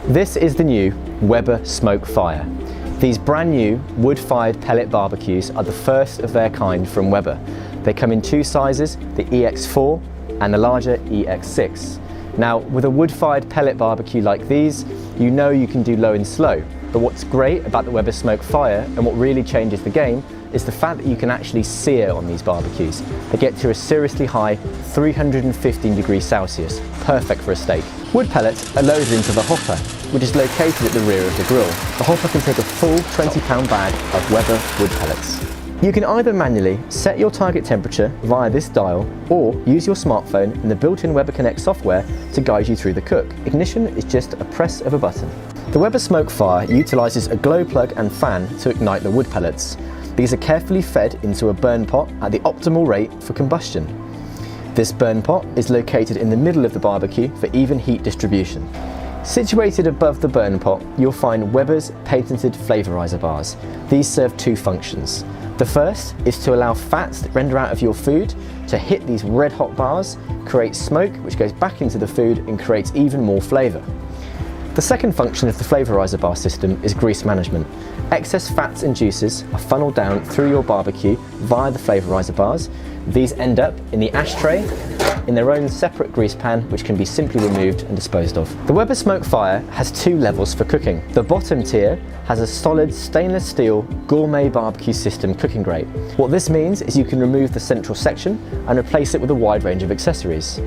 This is the new Weber SmokeFire. These brand new wood-fired pellet barbecues are the first of their kind from Weber. They come in two sizes, the EX4 and the larger EX6. Now, with a wood-fired pellet barbecue like these, you know you can do low and slow. But what's great about the Weber SmokeFire, and what really changes the game, is the fact that you can actually sear on these barbecues. They get to a seriously high 315 degrees Celsius, perfect for a steak. Wood pellets are loaded into the hopper, which is located at the rear of the grill. The hopper can take a full 20-pound bag of Weber wood pellets. You can either manually set your target temperature via this dial, or use your smartphone and the built-in Weber Connect software to guide you through the cook. Ignition is just a press of a button. The Weber SmokeFire utilises a glow plug and fan to ignite the wood pellets. These are carefully fed into a burn pot at the optimal rate for combustion. This burn pot is located in the middle of the barbecue for even heat distribution. Situated above the burn pot, you'll find Weber's patented flavorizer bars. These serve two functions. The first is to allow fats that render out of your food to hit these red hot bars, create smoke which goes back into the food and creates even more flavour. The second function of the flavorizer bar system is grease management. Excess fats and juices are funneled down through your barbecue via the flavorizer bars. These end up in the ashtray in their own separate grease pan, which can be simply removed and disposed of. The Weber SmokeFire has two levels for cooking. The bottom tier has a solid stainless steel gourmet barbecue system cooking grate. What this means is you can remove the central section and replace it with a wide range of accessories.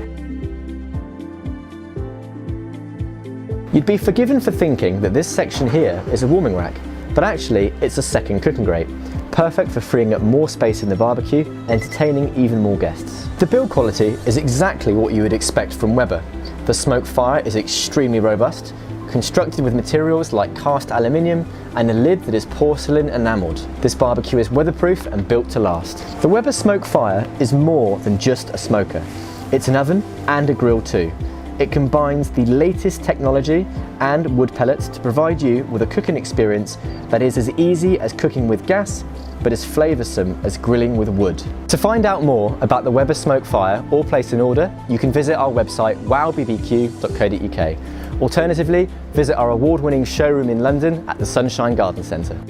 You'd be forgiven for thinking that this section here is a warming rack, but actually it's a second cooking grate, perfect for freeing up more space in the barbecue, entertaining even more guests. The build quality is exactly what you would expect from Weber. The SmokeFire is extremely robust, constructed with materials like cast aluminium and a lid that is porcelain enamelled. This barbecue is weatherproof and built to last. The Weber SmokeFire is more than just a smoker. It's an oven and a grill too. It combines the latest technology and wood pellets to provide you with a cooking experience that is as easy as cooking with gas, but as flavoursome as grilling with wood. To find out more about the Weber SmokeFire or place an order, you can visit our website WowBBQ.co.uk. Alternatively, visit our award-winning showroom in London at the Sunshine Garden Centre.